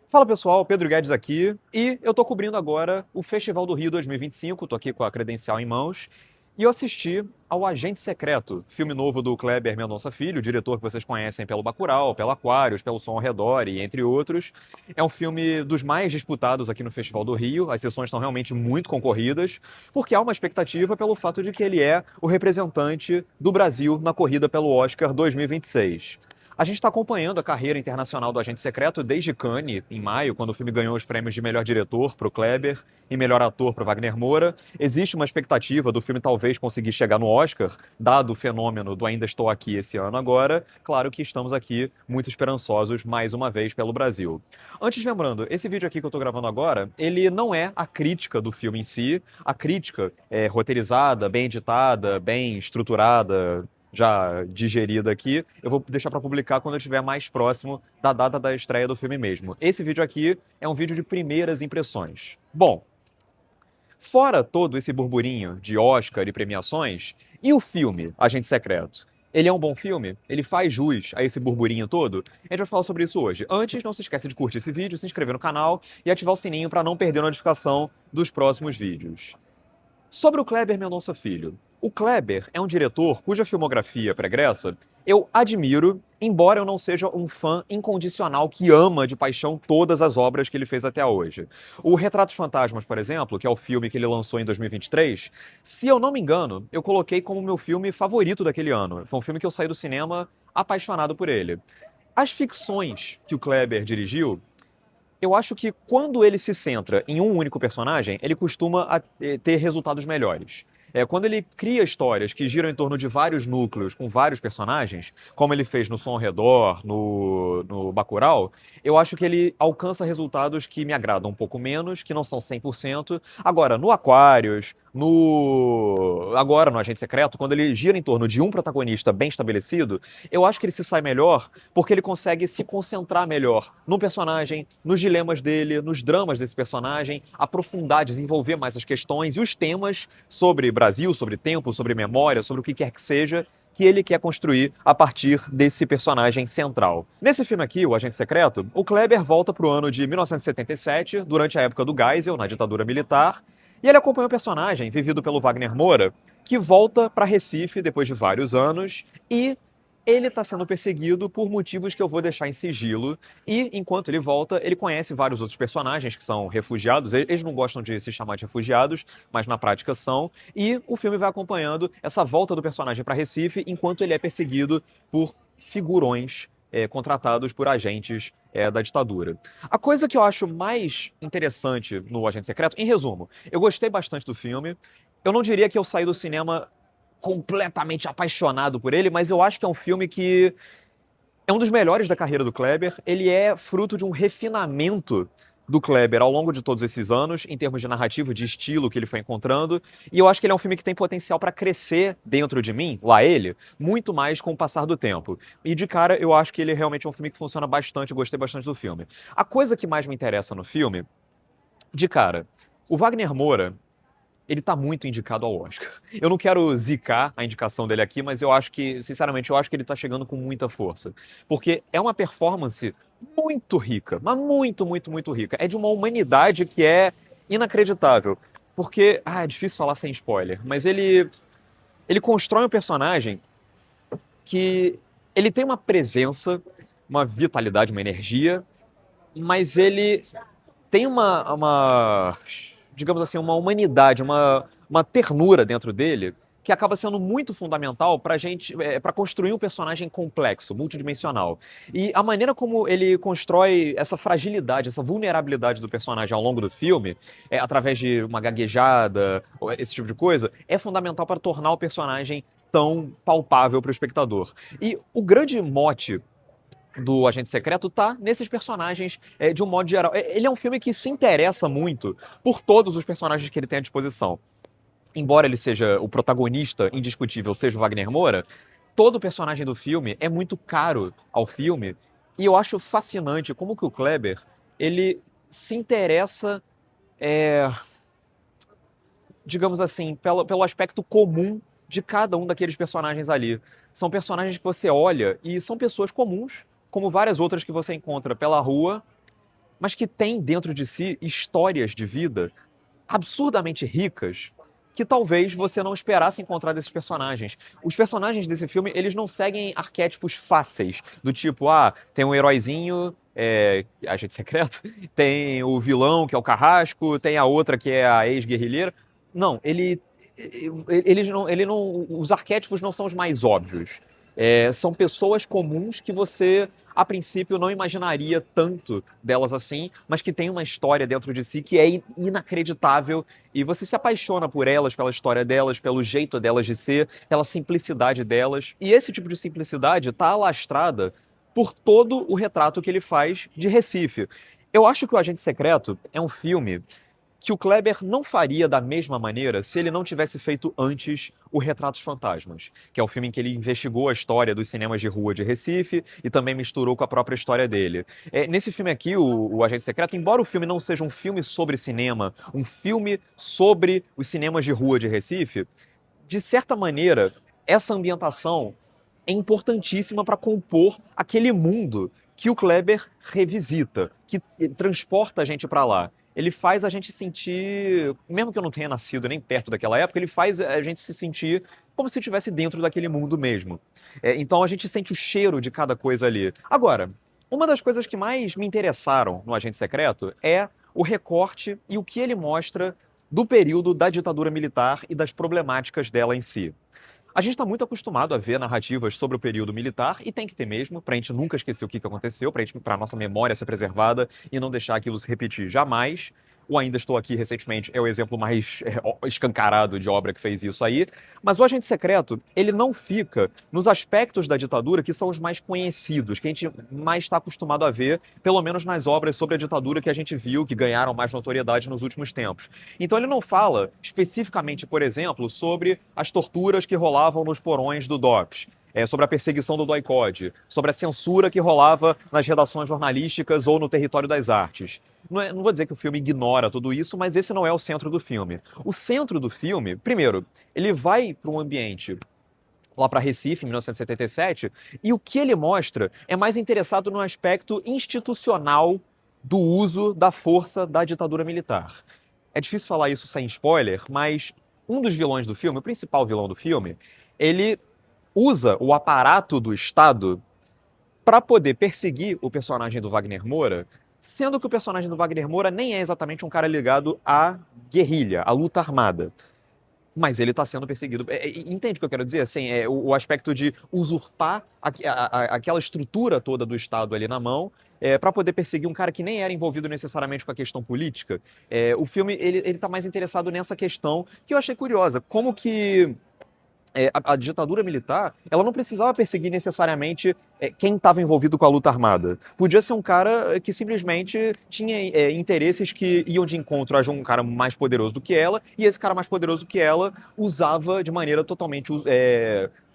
Fala pessoal, Pedro Guedes aqui e eu tô cobrindo agora o Festival do Rio 2025, tô aqui com a credencial em mãos e eu assisti ao Agente Secreto, filme novo do Kleber Mendonça Filho, diretor que vocês conhecem pelo Bacurau, pelo Aquários, pelo Som ao Redor e entre outros. É um filme dos mais disputados aqui no Festival do Rio, as sessões estão realmente muito concorridas, porque há uma expectativa pelo fato de que ele é o representante do Brasil na corrida pelo Oscar 2026. A gente está acompanhando a carreira internacional do Agente Secreto desde Cannes, em maio, quando o filme ganhou os prêmios de melhor diretor para o Kleber e melhor ator para o Wagner Moura. Existe uma expectativa do filme talvez conseguir chegar no Oscar, dado o fenômeno do Ainda Estou Aqui esse ano agora. Claro que estamos aqui muito esperançosos mais uma vez pelo Brasil. Antes, lembrando, esse vídeo aqui que eu estou gravando agora, ele não é a crítica do filme em si. A crítica é roteirizada, bem editada, bem estruturada, já digerida aqui, eu vou deixar para publicar quando eu estiver mais próximo da data da estreia do filme mesmo. Esse vídeo aqui é um vídeo de primeiras impressões. Bom, fora todo esse burburinho de Oscar e premiações, e o filme Agente Secreto? Ele é um bom filme? Ele faz jus a esse burburinho todo? A gente vai falar sobre isso hoje. Antes, não se esqueça de curtir esse vídeo, se inscrever no canal e ativar o sininho para não perder a notificação dos próximos vídeos. Sobre o Kleber Mendonça Filho. O Kleber é um diretor cuja filmografia pregressa eu admiro, embora eu não seja um fã incondicional que ama de paixão todas as obras que ele fez até hoje. O Retratos Fantasmas, por exemplo, que é o filme que ele lançou em 2023, se eu não me engano, eu coloquei como meu filme favorito daquele ano. Foi um filme que eu saí do cinema apaixonado por ele. As ficções que o Kleber dirigiu, eu acho que quando ele se centra em um único personagem, ele costuma ter resultados melhores. Quando ele cria histórias que giram em torno de vários núcleos, com vários personagens, como ele fez no Som ao Redor, no Bacurau, eu acho que ele alcança resultados que me agradam um pouco menos, que não são 100%. Agora, no Aquários, agora no Agente Secreto, quando ele gira em torno de um protagonista bem estabelecido, eu acho que ele se sai melhor porque ele consegue se concentrar melhor no personagem, nos dilemas dele, nos dramas desse personagem, aprofundar, desenvolver mais as questões e os temas sobre Brasil, sobre tempo, sobre memória, sobre o que quer que seja, que ele quer construir a partir desse personagem central. Nesse filme aqui, O Agente Secreto, o Kleber volta para o ano de 1977, durante a época do Geisel, na ditadura militar, e ele acompanha o personagem, vivido pelo Wagner Moura, que volta para Recife depois de vários anos e ele está sendo perseguido por motivos que eu vou deixar em sigilo. E, enquanto ele volta, ele conhece vários outros personagens que são refugiados. Eles não gostam de se chamar de refugiados, mas na prática são. E o filme vai acompanhando essa volta do personagem para Recife, enquanto ele é perseguido por figurões contratados por agentes da ditadura. A coisa que eu acho mais interessante no Agente Secreto, em resumo, eu gostei bastante do filme. Eu não diria que eu saí do cinema completamente apaixonado por ele, mas eu acho que é um filme que é um dos melhores da carreira do Kleber. Ele é fruto de um refinamento do Kleber ao longo de todos esses anos, em termos de narrativo, de estilo que ele foi encontrando. E eu acho que ele é um filme que tem potencial para crescer dentro de mim, lá ele, muito mais com o passar do tempo. E de cara, eu acho que ele realmente é um filme que funciona bastante, eu gostei bastante do filme. A coisa que mais me interessa no filme, de cara, o Wagner Moura, ele tá muito indicado ao Oscar. Eu não quero zicar a indicação dele aqui, mas eu acho que, sinceramente, eu acho que ele tá chegando com muita força. Porque é uma performance muito rica, mas muito, muito, muito rica. É de uma humanidade que é inacreditável. Porque, é difícil falar sem spoiler, mas ele constrói um personagem que ele tem uma presença, uma vitalidade, uma energia, mas ele tem digamos assim, uma humanidade, uma ternura dentro dele que acaba sendo muito fundamental para gente, para construir um personagem complexo, multidimensional. E a maneira como ele constrói essa fragilidade, essa vulnerabilidade do personagem ao longo do filme, através de uma gaguejada, esse tipo de coisa, é fundamental para tornar o personagem tão palpável para o espectador. E o grande mote do Agente Secreto tá nesses personagens de um modo geral. Ele é um filme que se interessa muito por todos os personagens que ele tem à disposição. Embora ele seja o protagonista indiscutível, seja o Wagner Moura, todo personagem do filme é muito caro ao filme e eu acho fascinante como que o Kleber ele se interessa, digamos assim, pelo aspecto comum de cada um daqueles personagens ali. São personagens que você olha e são pessoas comuns, como várias outras que você encontra pela rua, mas que tem dentro de si histórias de vida absurdamente ricas que talvez você não esperasse encontrar desses personagens. Os personagens desse filme, eles não seguem arquétipos fáceis, do tipo, tem um heróizinho, agente secreto, tem o vilão, que é o Carrasco, tem a outra, que é a ex-guerrilheira. Não, os arquétipos não são os mais óbvios. São pessoas comuns que você, a princípio, não imaginaria tanto delas assim, mas que tem uma história dentro de si que é inacreditável e você se apaixona por elas, pela história delas, pelo jeito delas de ser, pela simplicidade delas. E esse tipo de simplicidade está alastrada por todo o retrato que ele faz de Recife. Eu acho que O Agente Secreto é um filme que o Kleber não faria da mesma maneira se ele não tivesse feito antes o Retratos Fantasmas, que é o filme em que ele investigou a história dos cinemas de rua de Recife e também misturou com a própria história dele. Nesse filme aqui, o Agente Secreto, embora o filme não seja um filme sobre cinema, um filme sobre os cinemas de rua de Recife, de certa maneira, essa ambientação é importantíssima para compor aquele mundo que o Kleber revisita, que transporta a gente para lá. Ele faz a gente sentir, mesmo que eu não tenha nascido nem perto daquela época, ele faz a gente se sentir como se estivesse dentro daquele mundo mesmo. Então a gente sente o cheiro de cada coisa ali. Agora, uma das coisas que mais me interessaram no Agente Secreto é o recorte e o que ele mostra do período da ditadura militar e das problemáticas dela em si. A gente está muito acostumado a ver narrativas sobre o período militar, e tem que ter mesmo, para a gente nunca esquecer o que aconteceu, para a nossa memória ser preservada e não deixar aquilo se repetir jamais. O Ainda Estou Aqui, recentemente, é o exemplo mais escancarado de obra que fez isso aí. Mas o Agente Secreto, ele não fica nos aspectos da ditadura que são os mais conhecidos, que a gente mais está acostumado a ver, pelo menos nas obras sobre a ditadura que a gente viu, que ganharam mais notoriedade nos últimos tempos. Então ele não fala especificamente, por exemplo, sobre as torturas que rolavam nos porões do DOPS, sobre a perseguição do DOI-CODE, sobre a censura que rolava nas redações jornalísticas ou no território das artes. Não vou dizer que o filme ignora tudo isso, mas esse não é o centro do filme. O centro do filme, primeiro, ele vai para um ambiente lá para Recife, em 1977, e o que ele mostra é mais interessado no aspecto institucional do uso da força da ditadura militar. É difícil falar isso sem spoiler, mas um dos vilões do filme, o principal vilão do filme, ele usa o aparato do Estado para poder perseguir o personagem do Wagner Moura, sendo que o personagem do Wagner Moura nem é exatamente um cara ligado à guerrilha, à luta armada. Mas ele está sendo perseguido. Entende o que eu quero dizer? Assim, o aspecto de usurpar aquela estrutura toda do Estado ali na mão para poder perseguir um cara que nem era envolvido necessariamente com a questão política. O filme ele está mais interessado nessa questão que eu achei curiosa. Como que a ditadura militar, ela não precisava perseguir necessariamente quem estava envolvido com a luta armada. Podia ser um cara que simplesmente tinha interesses que iam de encontro a um cara mais poderoso do que ela, e esse cara mais poderoso do que ela usava de maneira totalmente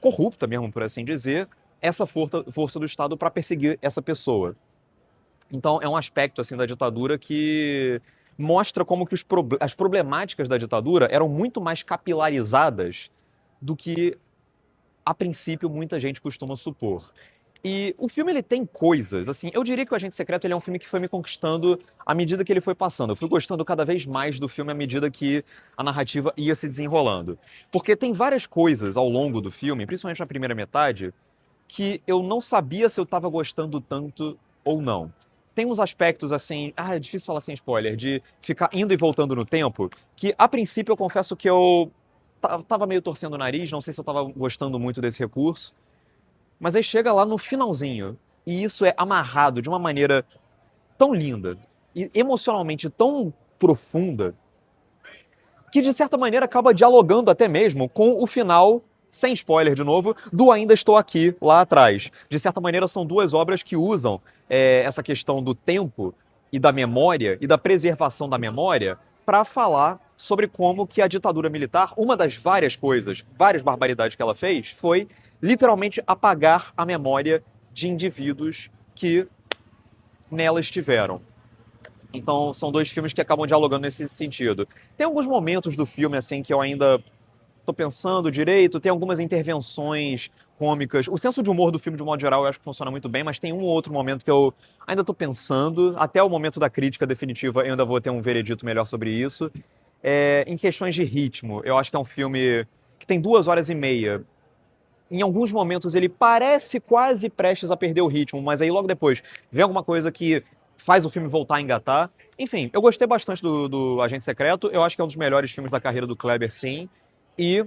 corrupta, mesmo por assim dizer, essa força do Estado para perseguir essa pessoa. Então é um aspecto assim da ditadura que mostra como que as problemáticas da ditadura eram muito mais capilarizadas do que, a princípio, muita gente costuma supor. E o filme ele tem coisas, assim, eu diria que o Agente Secreto ele é um filme que foi me conquistando à medida que ele foi passando. Eu fui gostando cada vez mais do filme à medida que a narrativa ia se desenrolando. Porque tem várias coisas ao longo do filme, principalmente na primeira metade, que eu não sabia se eu estava gostando tanto ou não. Tem uns aspectos assim, é difícil falar sem spoiler, de ficar indo e voltando no tempo, que a princípio eu confesso que eu tava meio torcendo o nariz, não sei se eu tava gostando muito desse recurso. Mas aí chega lá no finalzinho, e isso é amarrado de uma maneira tão linda e emocionalmente tão profunda, que de certa maneira acaba dialogando até mesmo com o final, sem spoiler de novo, do Ainda Estou Aqui, lá atrás. De certa maneira são duas obras que usam essa questão do tempo e da memória e da preservação da memória para falar sobre como que a ditadura militar, uma das várias coisas, várias barbaridades que ela fez, foi literalmente apagar a memória de indivíduos que nela estiveram. Então, são dois filmes que acabam dialogando nesse sentido. Tem alguns momentos do filme, assim, que eu ainda tô pensando direito, tem algumas intervenções cômicas. O senso de humor do filme, de um modo geral, eu acho que funciona muito bem, mas tem um ou outro momento que eu ainda tô pensando. Até o momento da crítica definitiva, eu ainda vou ter um veredito melhor sobre isso. Em questões de ritmo, eu acho que é um filme que tem 2 horas e meia. Em alguns momentos ele parece quase prestes a perder o ritmo, mas aí logo depois vem alguma coisa que faz o filme voltar a engatar. Enfim, eu gostei bastante do Agente Secreto, eu acho que é um dos melhores filmes da carreira do Kleber, sim, e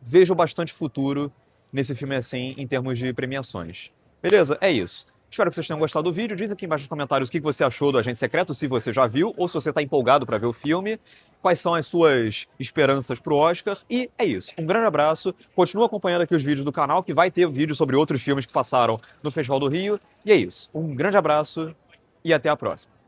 vejo bastante futuro nesse filme assim, em termos de premiações. Beleza? É isso. Espero que vocês tenham gostado do vídeo. Diz aqui embaixo nos comentários o que você achou do Agente Secreto, se você já viu, ou se você está empolgado para ver o filme. Quais são as suas esperanças pro Oscar. E é isso. Um grande abraço. Continua acompanhando aqui os vídeos do canal, que vai ter vídeo sobre outros filmes que passaram no Festival do Rio. E é isso. Um grande abraço e até a próxima.